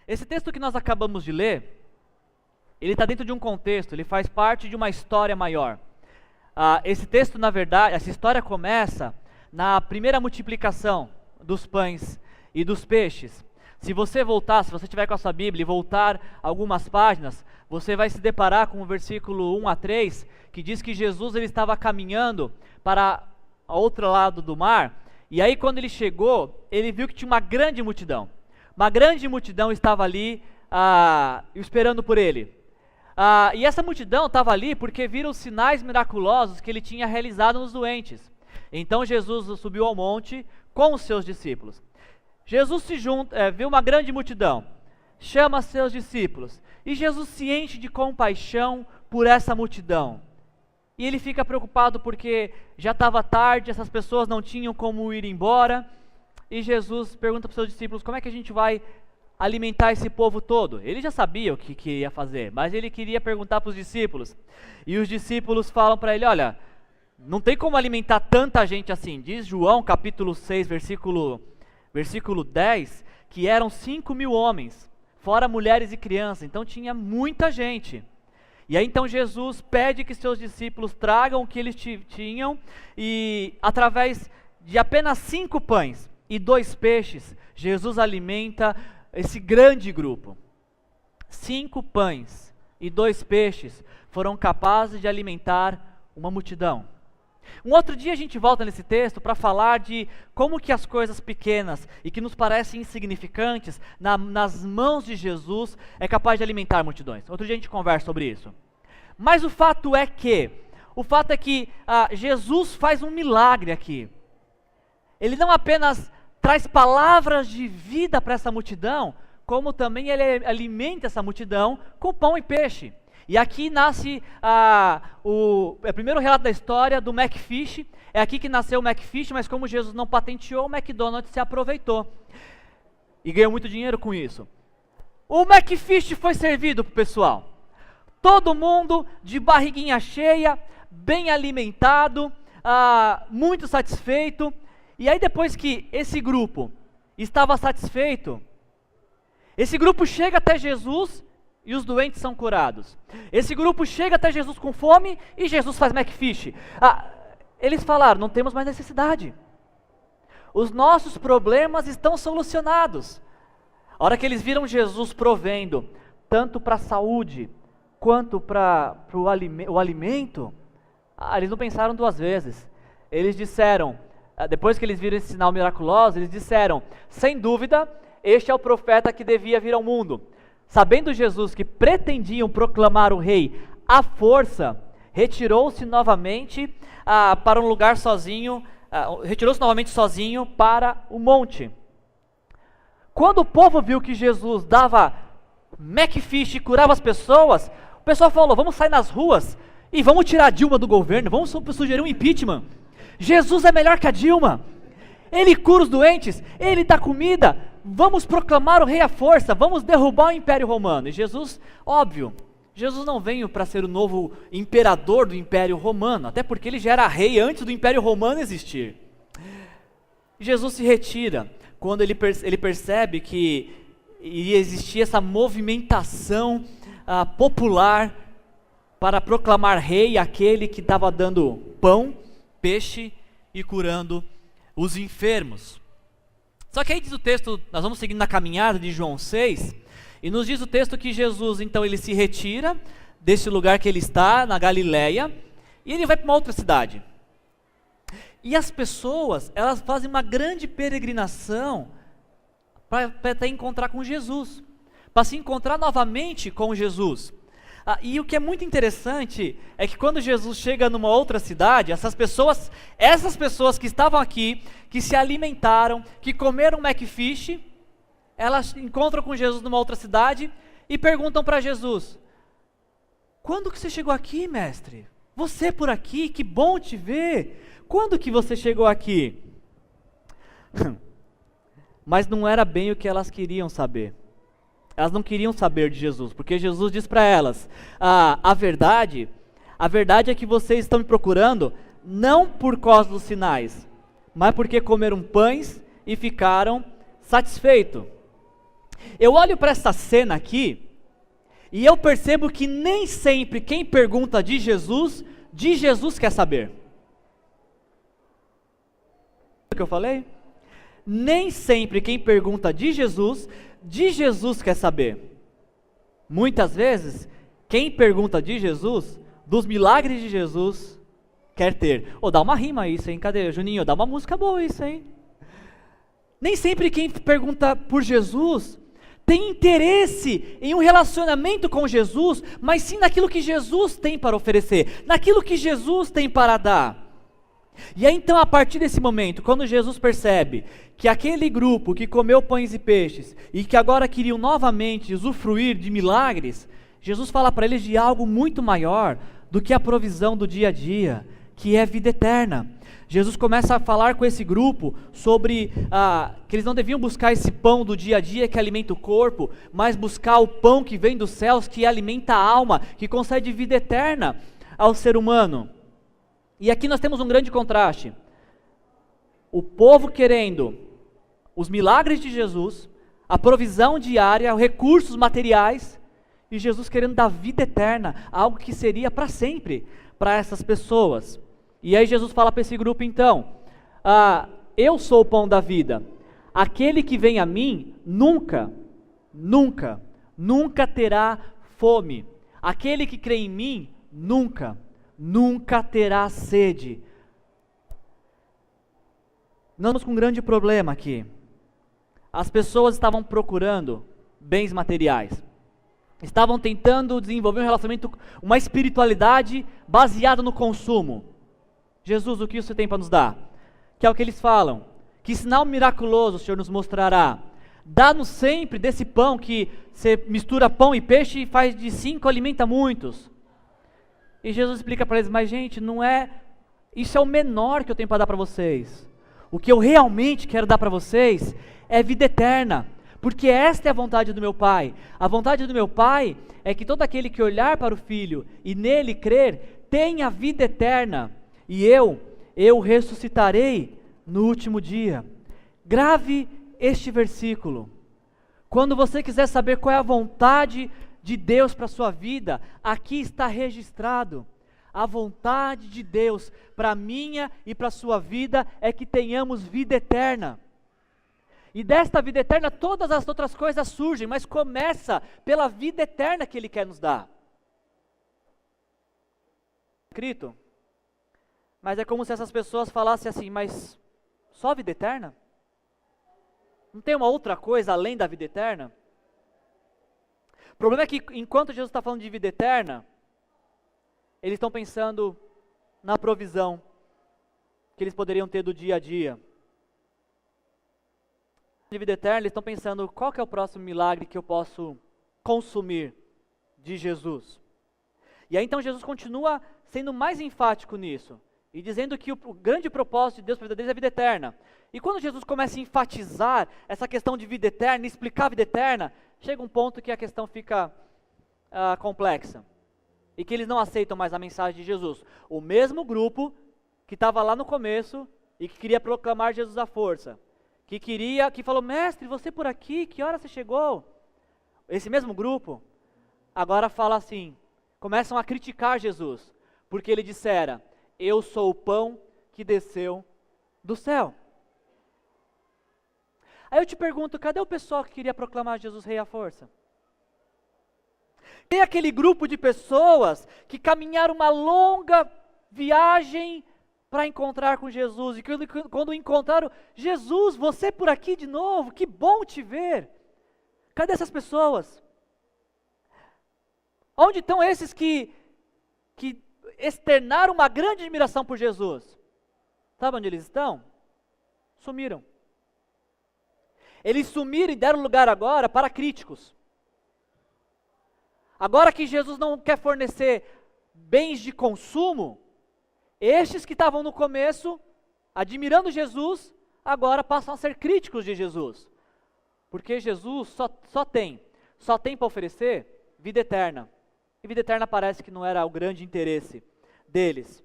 Esse texto que nós acabamos de ler, ele está dentro de um contexto, ele faz parte de uma história maior. Esse texto, na verdade, essa história começa na primeira multiplicação dos pães e dos peixes. Se você estiver com a sua Bíblia e voltar algumas páginas, você vai se deparar com o versículo 1 a 3, que diz que Jesus ele estava caminhando para o outro lado do mar, e aí quando ele chegou, ele viu que tinha uma grande multidão. Uma grande multidão estava ali esperando por ele. E essa multidão estava ali porque viram os sinais miraculosos que ele tinha realizado nos doentes. Então Jesus subiu ao monte com os seus discípulos. Jesus viu uma grande multidão, chama seus discípulos, e Jesus se enche de compaixão por essa multidão. E ele fica preocupado porque já estava tarde, essas pessoas não tinham como ir embora, e Jesus pergunta para os seus discípulos, como é que a gente vai alimentar esse povo todo? Ele já sabia o que ia fazer, mas ele queria perguntar para os discípulos, e os discípulos falam para ele, olha, não tem como alimentar tanta gente assim. Diz João capítulo 6, versículo 10, que eram 5.000 homens, fora mulheres e crianças, então tinha muita gente. E aí então Jesus pede que seus discípulos tragam o que eles tinham, e através de apenas 5 pães e 2 peixes, Jesus alimenta esse grande grupo. 5 pães e 2 peixes foram capazes de alimentar uma multidão. Um outro dia a gente volta nesse texto para falar de como que as coisas pequenas e que nos parecem insignificantes, nas mãos de Jesus, é capaz de alimentar multidões. Outro dia a gente conversa sobre isso. Mas o fato é que Jesus faz um milagre aqui. Ele não apenas traz palavras de vida para essa multidão, como também ele alimenta essa multidão com pão e peixe. E aqui nasce o primeiro relato da história do McFish. É aqui que nasceu o McFish, mas como Jesus não patenteou, o McDonald's se aproveitou e ganhou muito dinheiro com isso. O McFish foi servido para o pessoal. Todo mundo de barriguinha cheia, bem alimentado, muito satisfeito. E aí depois que esse grupo estava satisfeito, esse grupo chega até Jesus e os doentes são curados. Esse grupo chega até Jesus com fome e Jesus faz McFish. Eles falaram, não temos mais necessidade. Os nossos problemas estão solucionados. A hora que eles viram Jesus provendo, tanto para a saúde, quanto para o alimento, eles não pensaram 2 vezes. Eles disseram, depois que eles viram esse sinal miraculoso, eles disseram, sem dúvida, este é o profeta que devia vir ao mundo. Sabendo Jesus que pretendiam proclamar o rei à força, retirou-se novamente para um lugar sozinho, retirou-se novamente sozinho para o monte. Quando o povo viu que Jesus dava McFish e curava as pessoas, o pessoal falou, vamos sair nas ruas e vamos tirar a Dilma do governo, vamos sugerir um impeachment. Jesus é melhor que a Dilma, ele cura os doentes, ele dá comida, vamos proclamar o rei à força, vamos derrubar o Império Romano. E Jesus, óbvio, Jesus não veio para ser o novo imperador do Império Romano, até porque ele já era rei antes do Império Romano existir. Jesus se retira quando ele percebe que iria existir essa movimentação popular para proclamar rei aquele que estava dando pão, peixe e curando os enfermos. Só que aí diz o texto, nós vamos seguindo na caminhada de João 6, e nos diz o texto que Jesus, então, ele se retira desse lugar que ele está, na Galileia, e ele vai para uma outra cidade. E as pessoas, elas fazem uma grande peregrinação para até encontrar com Jesus, para se encontrar novamente com Jesus. E o que é muito interessante é que quando Jesus chega numa outra cidade, essas pessoas que estavam aqui, que se alimentaram, que comeram McFish, elas encontram com Jesus numa outra cidade e perguntam para Jesus, quando que você chegou aqui, mestre? Você por aqui, que bom te ver, quando que você chegou aqui? Mas não era bem o que elas queriam saber. Elas não queriam saber de Jesus, porque Jesus diz para elas, a verdade é que vocês estão me procurando, não por causa dos sinais, mas porque comeram pães e ficaram satisfeitos. Eu olho para essa cena aqui e eu percebo que nem sempre quem pergunta de Jesus quer saber. O que eu falei? Nem sempre quem pergunta de Jesus quer saber. Muitas vezes, quem pergunta de Jesus, dos milagres de Jesus, quer ter. Dá uma rima isso, hein? Cadê, Juninho? Dá uma música boa isso, hein? Nem sempre quem pergunta por Jesus tem interesse em um relacionamento com Jesus, mas sim naquilo que Jesus tem para oferecer, naquilo que Jesus tem para dar. E aí então, a partir desse momento, quando Jesus percebe que aquele grupo que comeu pães e peixes e que agora queriam novamente usufruir de milagres, Jesus fala para eles de algo muito maior do que a provisão do dia a dia, que é vida eterna. Jesus começa a falar com esse grupo sobre que eles não deviam buscar esse pão do dia a dia que alimenta o corpo, mas buscar o pão que vem dos céus, que alimenta a alma, que concede vida eterna ao ser humano. E aqui nós temos um grande contraste. O povo querendo os milagres de Jesus, a provisão diária, recursos materiais, e Jesus querendo dar vida eterna, algo que seria para sempre para essas pessoas. E aí Jesus fala para esse grupo então, eu sou o pão da vida, aquele que vem a mim nunca terá fome, aquele que crê em mim nunca terá sede. Nós estamos com um grande problema aqui. As pessoas estavam procurando bens materiais, estavam tentando desenvolver um relacionamento, uma espiritualidade baseada no consumo. Jesus, o que você tem para nos dar? Que é o que eles falam. Que sinal miraculoso o Senhor nos mostrará? Dá-nos sempre desse pão que você mistura pão e peixe e faz de 5 alimenta muitos. E Jesus explica para eles, mas gente, não é, isso é o menor que eu tenho para dar para vocês. O que eu realmente quero dar para vocês é vida eterna, porque esta é a vontade do meu Pai. A vontade do meu Pai é que todo aquele que olhar para o Filho e nele crer, tenha vida eterna, e eu ressuscitarei no último dia. Grave este versículo. Quando você quiser saber qual é a vontade de Deus para a sua vida, aqui está registrado. A vontade de Deus para a minha e para a sua vida é que tenhamos vida eterna. E desta vida eterna todas as outras coisas surgem, mas começa pela vida eterna que Ele quer nos dar. Escrito, mas é como se essas pessoas falassem assim, mas só vida eterna? Não tem uma outra coisa além da vida eterna? O problema é que enquanto Jesus está falando de vida eterna, eles estão pensando na provisão que eles poderiam ter do dia a dia. De vida eterna, eles estão pensando qual que é o próximo milagre que eu posso consumir de Jesus. E aí então Jesus continua sendo mais enfático nisso, e dizendo que o grande propósito de Deus para a vida deles é a vida eterna. E quando Jesus começa a enfatizar essa questão de vida eterna, explicar a vida eterna, chega um ponto que a questão fica complexa. E que eles não aceitam mais a mensagem de Jesus. O mesmo grupo que estava lá no começo e que queria proclamar Jesus à força. Que falou, mestre, você por aqui, que hora você chegou? Esse mesmo grupo, agora fala assim, começam a criticar Jesus. Porque ele dissera, eu sou o pão que desceu do céu. Aí eu te pergunto, cadê o pessoal que queria proclamar Jesus rei à força? Tem aquele grupo de pessoas que caminharam uma longa viagem para encontrar com Jesus, e quando encontraram, Jesus, você por aqui de novo, que bom te ver. Cadê essas pessoas? Onde estão esses que externaram uma grande admiração por Jesus? Sabe onde eles estão? Sumiram. Eles sumiram e deram lugar agora para críticos. Agora que Jesus não quer fornecer bens de consumo, estes que estavam no começo, admirando Jesus, agora passam a ser críticos de Jesus. Porque Jesus só tem para oferecer vida eterna. E vida eterna parece que não era o grande interesse deles.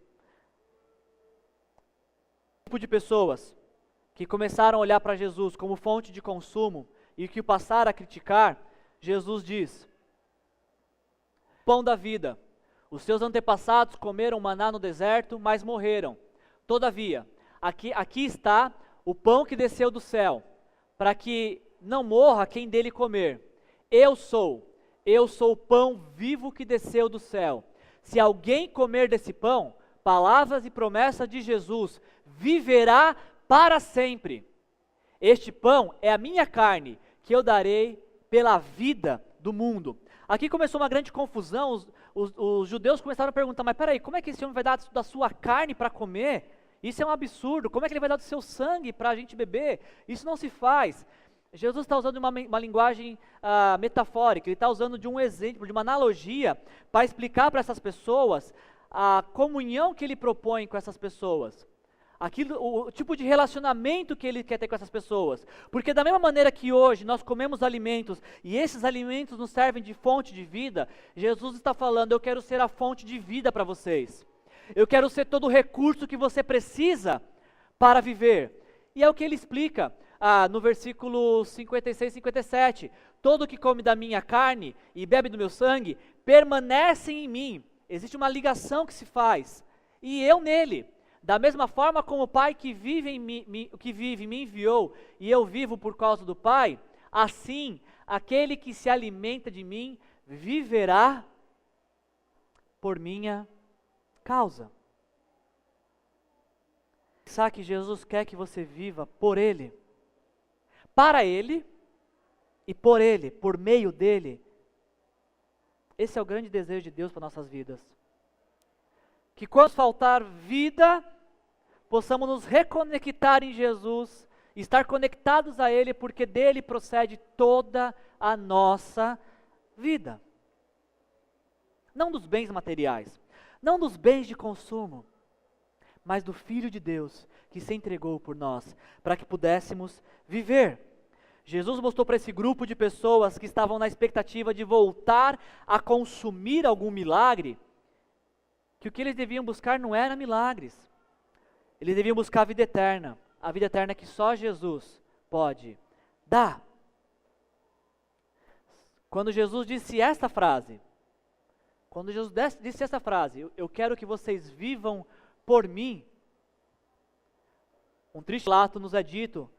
Um grupo de pessoas que começaram a olhar para Jesus como fonte de consumo e que o passaram a criticar, Jesus diz: pão da vida. Os seus antepassados comeram maná no deserto, mas morreram. Todavia, aqui está o pão que desceu do céu, para que não morra quem dele comer. Eu sou o pão vivo que desceu do céu. Se alguém comer desse pão, palavras e promessas de Jesus, viverá para sempre. Este pão é a minha carne, que eu darei pela vida do mundo. Aqui começou uma grande confusão, os judeus começaram a perguntar, mas peraí, como é que esse homem vai dar da sua carne para comer? Isso é um absurdo, como é que ele vai dar do seu sangue para a gente beber? Isso não se faz. Jesus está usando uma linguagem metafórica, ele está usando de um exemplo, de uma analogia, para explicar para essas pessoas a comunhão que ele propõe com essas pessoas. O tipo de relacionamento que ele quer ter com essas pessoas. Porque da mesma maneira que hoje nós comemos alimentos e esses alimentos nos servem de fonte de vida, Jesus está falando, eu quero ser a fonte de vida para vocês. Eu quero ser todo o recurso que você precisa para viver. E é o que ele explica no versículo 56 e 57. Todo que come da minha carne e bebe do meu sangue, permanece em mim. Existe uma ligação que se faz. E eu nele. Da mesma forma como o Pai que vive em mim, me enviou e eu vivo por causa do Pai, assim aquele que se alimenta de mim viverá por minha causa. Sabe que Jesus quer que você viva por Ele, para Ele e por Ele, por meio dEle. Esse é o grande desejo de Deus para nossas vidas. Que quando faltar vida, possamos nos reconectar em Jesus, estar conectados a Ele, porque dele procede toda a nossa vida. Não dos bens materiais, não dos bens de consumo, mas do Filho de Deus, que se entregou por nós, para que pudéssemos viver. Jesus mostrou para esse grupo de pessoas que estavam na expectativa de voltar a consumir algum milagre, que o que eles deviam buscar não era milagres, eles deviam buscar a vida eterna que só Jesus pode dar. Quando Jesus disse esta frase, eu quero que vocês vivam por mim, um triste relato nos é dito,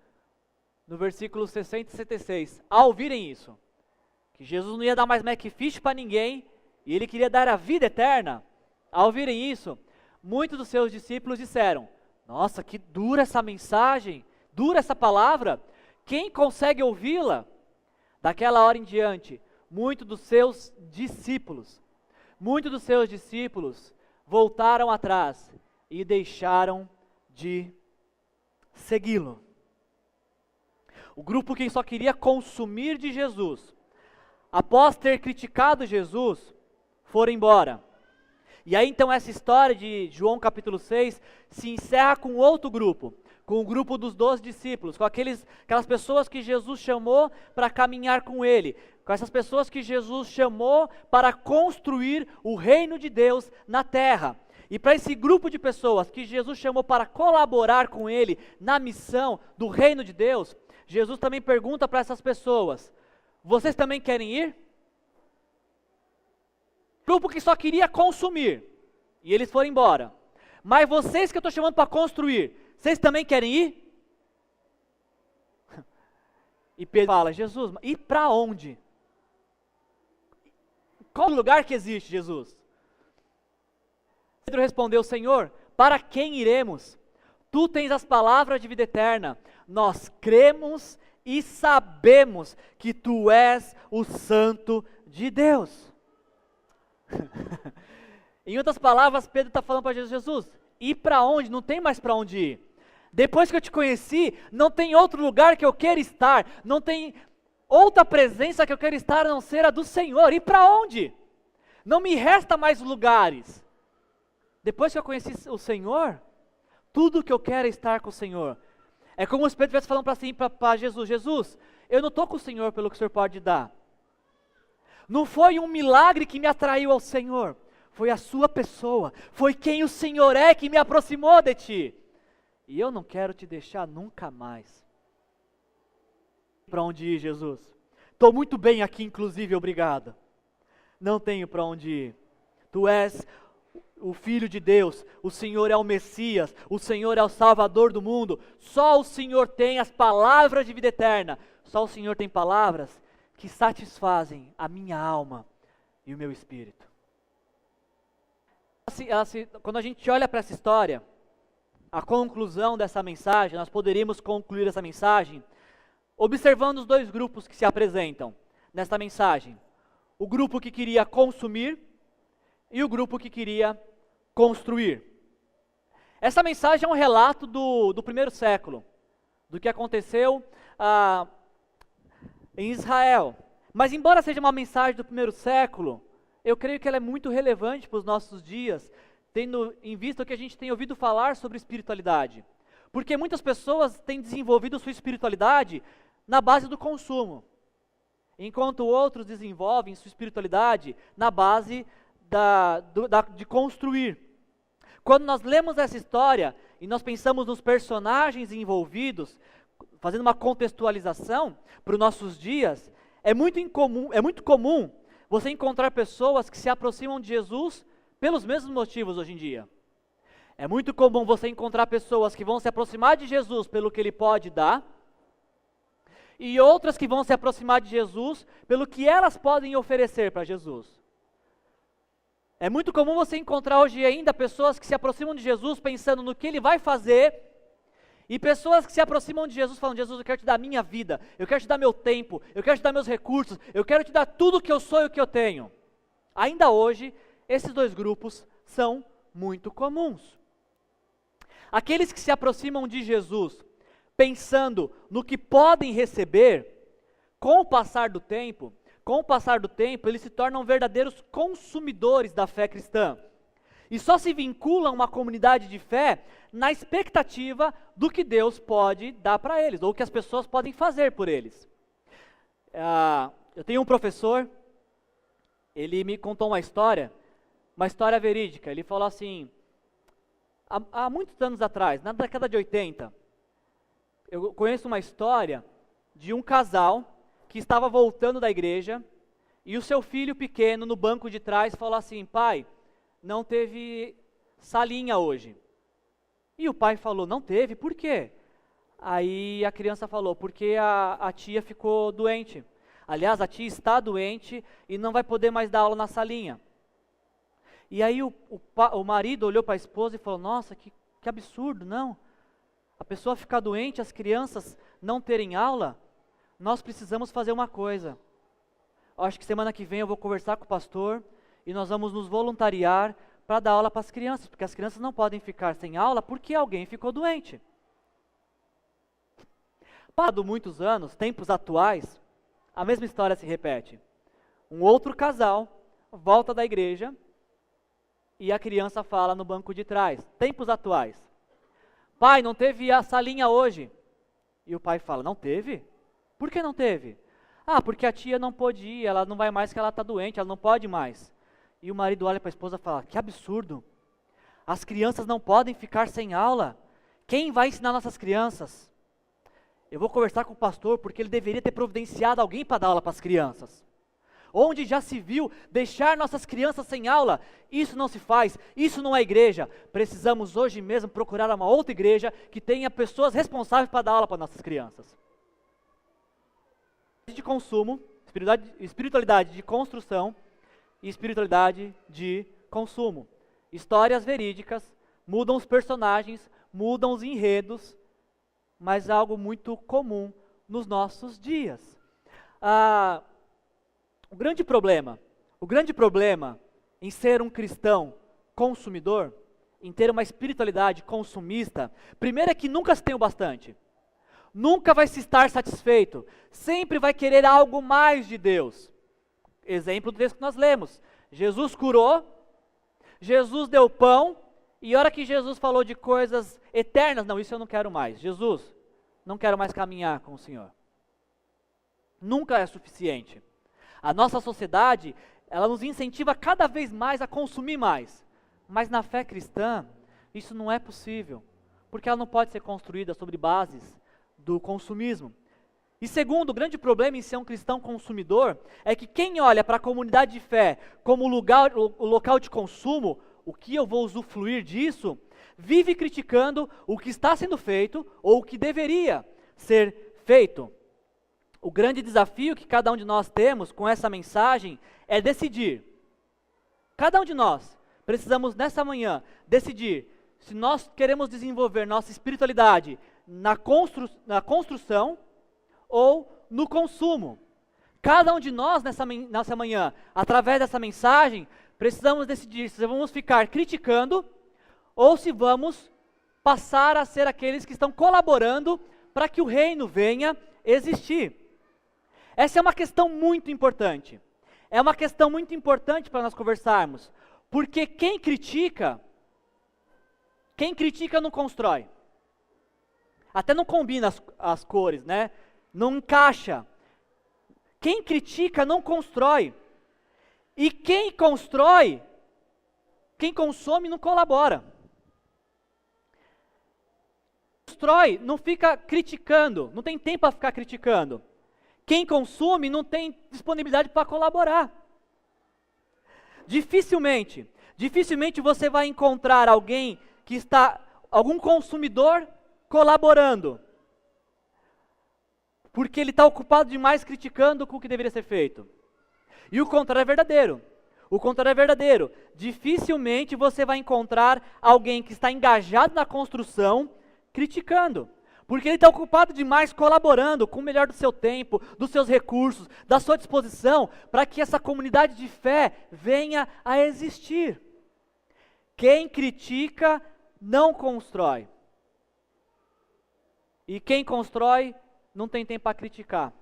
no versículo 60 e 66, ao ouvirem isso, que Jesus não ia dar mais Macfish para ninguém, e ele queria dar a vida eterna. Ao ouvirem isso, muitos dos seus discípulos disseram, nossa, que dura essa mensagem, dura essa palavra, quem consegue ouvi-la? Daquela hora em diante, muitos dos seus discípulos voltaram atrás e deixaram de segui-lo. O grupo que só queria consumir de Jesus, após ter criticado Jesus, foram embora. E aí então essa história de João capítulo 6 se encerra com outro grupo, com o grupo dos 12 discípulos, com aquelas pessoas que Jesus chamou para caminhar com Ele, com essas pessoas que Jesus chamou para construir o reino de Deus na terra. E para esse grupo de pessoas que Jesus chamou para colaborar com Ele na missão do reino de Deus, Jesus também pergunta para essas pessoas, vocês também querem ir? Grupo que só queria consumir, e eles foram embora. Mas vocês que eu estou chamando para construir, vocês também querem ir? E Pedro fala, Jesus, e para onde? Qual lugar que existe, Jesus? Pedro respondeu, Senhor, para quem iremos? Tu tens as palavras de vida eterna, nós cremos e sabemos que Tu és o Santo de Deus. Em outras palavras, Pedro está falando para Jesus, ir para onde? Não tem mais para onde ir. Depois que eu te conheci, não tem outro lugar que eu queira estar, não tem outra presença que eu queira estar a não ser a do Senhor. Ir para onde? Não me resta mais lugares. Depois que eu conheci o Senhor, tudo que eu quero é estar com o Senhor. É como se Pedro estivesse falando para Jesus, Jesus, eu não estou com o Senhor pelo que o Senhor pode dar. Não foi um milagre que me atraiu ao Senhor, foi a sua pessoa, foi quem o Senhor é que me aproximou de ti. E eu não quero te deixar nunca mais. para onde ir, Jesus. Estou muito bem aqui, inclusive, obrigado. Não tenho para onde ir. Tu és o Filho de Deus, o Senhor é o Messias, o Senhor é o Salvador do mundo. Só o Senhor tem as palavras de vida eterna. Só o Senhor tem palavras que satisfazem a minha alma e o meu espírito. Quando a gente olha para essa história, a conclusão dessa mensagem, nós poderíamos concluir essa mensagem observando os dois grupos que se apresentam nesta mensagem. O grupo que queria consumir e o grupo que queria construir. Essa mensagem é um relato do primeiro século, do que aconteceu em Israel. Mas embora seja uma mensagem do primeiro século, eu creio que ela é muito relevante para os nossos dias, tendo em vista o que a gente tem ouvido falar sobre espiritualidade. Porque muitas pessoas têm desenvolvido sua espiritualidade na base do consumo, enquanto outros desenvolvem sua espiritualidade na base de construir. Quando nós lemos essa história e nós pensamos nos personagens envolvidos, fazendo uma contextualização para os nossos dias, é muito comum você encontrar pessoas que se aproximam de Jesus pelos mesmos motivos hoje em dia. É muito comum você encontrar pessoas que vão se aproximar de Jesus pelo que Ele pode dar, e outras que vão se aproximar de Jesus pelo que elas podem oferecer para Jesus. É muito comum você encontrar hoje ainda pessoas que se aproximam de Jesus pensando no que Ele vai fazer, e pessoas que se aproximam de Jesus falando: Jesus, eu quero te dar a minha vida, eu quero te dar meu tempo, eu quero te dar meus recursos, eu quero te dar tudo o que eu sou e o que eu tenho. Ainda hoje, esses dois grupos são muito comuns. Aqueles que se aproximam de Jesus pensando no que podem receber, com o passar do tempo, eles se tornam verdadeiros consumidores da fé cristã. E só se vinculam a uma comunidade de fé na expectativa do que Deus pode dar para eles, ou que as pessoas podem fazer por eles. Eu tenho um professor, ele me contou uma história verídica. Ele falou assim, há muitos anos atrás, na década de 80, eu conheço uma história de um casal que estava voltando da igreja e o seu filho pequeno no banco de trás falou assim: pai, não teve salinha hoje. E o pai falou: não teve? Por quê? Aí a criança falou: porque a tia ficou doente. Aliás, a tia está doente e não vai poder mais dar aula na salinha. E aí o marido olhou para a esposa e falou: nossa, que absurdo, não? A pessoa ficar doente, as crianças não terem aula, nós precisamos fazer uma coisa. Acho que semana que vem eu vou conversar com o pastor e nós vamos nos voluntariar para dar aula para as crianças, porque as crianças não podem ficar sem aula porque alguém ficou doente. Passado muitos anos, tempos atuais, a mesma história se repete. Um outro casal volta da igreja e a criança fala no banco de trás, tempos atuais: pai, não teve a salinha hoje. E o pai fala: não teve? Por que não teve? Ah, porque a tia não pôde ir, ela não vai mais porque ela está doente, ela não pode mais. E o marido olha para a esposa e fala: que absurdo, as crianças não podem ficar sem aula, quem vai ensinar nossas crianças? Eu vou conversar com o pastor porque ele deveria ter providenciado alguém para dar aula para as crianças. Onde já se viu deixar nossas crianças sem aula? Isso não se faz, isso não é igreja. Precisamos hoje mesmo procurar uma outra igreja que tenha pessoas responsáveis para dar aula para nossas crianças. De consumo, espiritualidade de construção e espiritualidade de consumo. Histórias verídicas, mudam os personagens, mudam os enredos, mas é algo muito comum nos nossos dias. O grande problema em ser um cristão consumidor, em ter uma espiritualidade consumista, primeiro é que nunca se tem o bastante. Nunca vai se estar satisfeito. Sempre vai querer algo mais de Deus. Exemplo do texto que nós lemos. Jesus curou, Jesus deu pão, e a hora que Jesus falou de coisas eternas, não, isso eu não quero mais. Jesus, não quero mais caminhar com o Senhor. Nunca é suficiente. A nossa sociedade, ela nos incentiva cada vez mais a consumir mais. Mas na fé cristã, isso não é possível, porque ela não pode ser construída sobre bases do consumismo. E segundo, o grande problema em ser um cristão consumidor é que quem olha para a comunidade de fé como o local de consumo, o que eu vou usufruir disso, vive criticando o que está sendo feito ou o que deveria ser feito. O grande desafio que cada um de nós temos com essa mensagem é decidir. Cada um de nós precisamos nessa manhã decidir se nós queremos desenvolver nossa espiritualidade na construção ou no consumo. Cada um de nós nessa manhã, através dessa mensagem, precisamos decidir se vamos ficar criticando ou se vamos passar a ser aqueles que estão colaborando para que o reino venha existir. Essa é uma questão muito importante. É uma questão muito importante para nós conversarmos, porque quem critica não constrói. Até não combina as cores, né? Não encaixa. Quem critica não constrói. E quem constrói, quem consome não colabora. Constrói não fica criticando, não tem tempo para ficar criticando. Quem consome não tem disponibilidade para colaborar. Dificilmente você vai encontrar algum consumidor colaborando. Porque ele está ocupado demais criticando com o que deveria ser feito. E o contrário é verdadeiro. Dificilmente você vai encontrar alguém que está engajado na construção criticando. Porque ele está ocupado demais colaborando com o melhor do seu tempo, dos seus recursos, da sua disposição, para que essa comunidade de fé venha a existir. Quem critica não constrói. E quem constrói não tem tempo para criticar.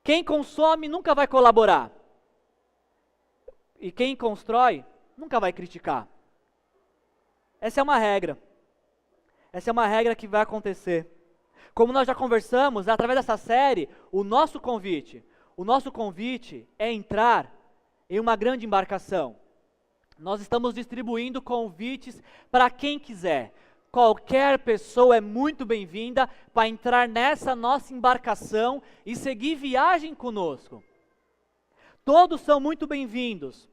Quem consome nunca vai colaborar. E quem constrói nunca vai criticar. Essa é uma regra. Essa é uma regra que vai acontecer. Como nós já conversamos, através dessa série, o nosso convite é entrar em uma grande embarcação. Nós estamos distribuindo convites para quem quiser. Qualquer pessoa é muito bem-vinda para entrar nessa nossa embarcação e seguir viagem conosco. Todos são muito bem-vindos.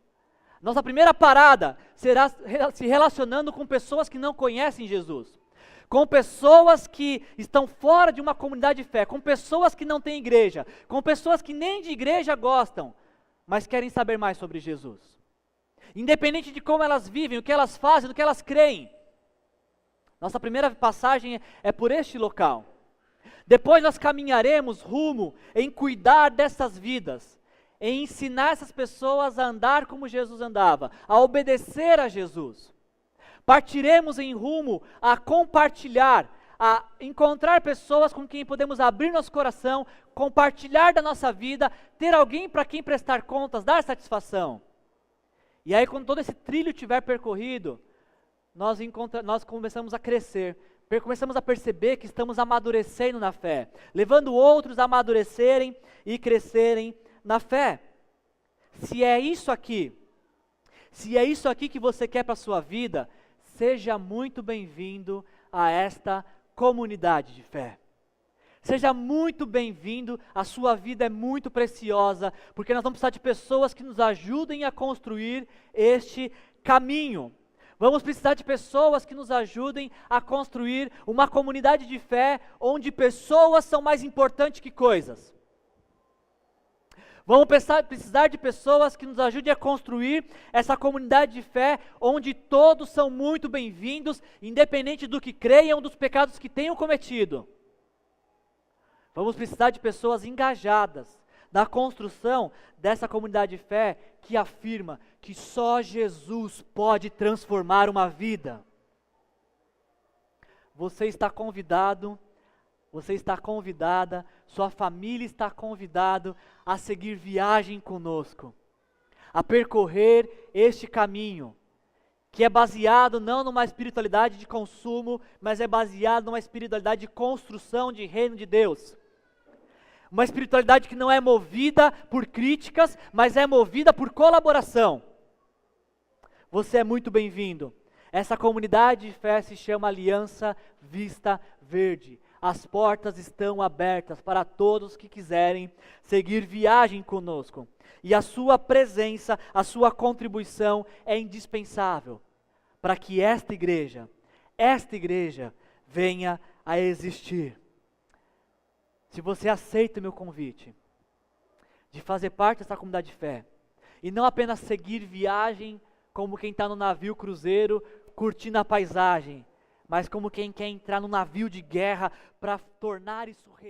Nossa primeira parada será se relacionando com pessoas que não conhecem Jesus, com pessoas que estão fora de uma comunidade de fé, com pessoas que não têm igreja, com pessoas que nem de igreja gostam, mas querem saber mais sobre Jesus. Independente de como elas vivem, o que elas fazem, o que elas creem. Nossa primeira passagem é por este local. Depois nós caminharemos rumo em cuidar dessas vidas, em ensinar essas pessoas a andar como Jesus andava, a obedecer a Jesus. Partiremos em rumo a compartilhar, a encontrar pessoas com quem podemos abrir nosso coração, compartilhar da nossa vida, ter alguém para quem prestar contas, dar satisfação. E aí quando todo esse trilho tiver percorrido, nós começamos a crescer, começamos a perceber que estamos amadurecendo na fé, levando outros a amadurecerem e crescerem na fé. Se é isso aqui que você quer para a sua vida, seja muito bem-vindo a esta comunidade de fé. Seja muito bem-vindo, a sua vida é muito preciosa, porque nós vamos precisar de pessoas que nos ajudem a construir este caminho. Vamos precisar de pessoas que nos ajudem a construir uma comunidade de fé onde pessoas são mais importantes que coisas. Vamos precisar de pessoas que nos ajudem a construir essa comunidade de fé onde todos são muito bem-vindos, independente do que creiam, dos pecados que tenham cometido. Vamos precisar de pessoas engajadas na construção dessa comunidade de fé que afirma que só Jesus pode transformar uma vida. Você está convidado, você está convidada, sua família está convidado a seguir viagem conosco, a percorrer este caminho, que é baseado não numa espiritualidade de consumo, mas é baseado numa espiritualidade de construção de reino de Deus. Uma espiritualidade que não é movida por críticas, mas é movida por colaboração. Você é muito bem-vindo. Essa comunidade de fé se chama Aliança Vista Verde. as portas estão abertas para todos que quiserem seguir viagem conosco. E a sua presença, a sua contribuição é indispensável para que esta igreja venha a existir. Se você aceita o meu convite de fazer parte dessa comunidade de fé, e não apenas seguir viagem como quem está no navio cruzeiro, curtindo a paisagem, mas como quem quer entrar no navio de guerra para tornar isso real.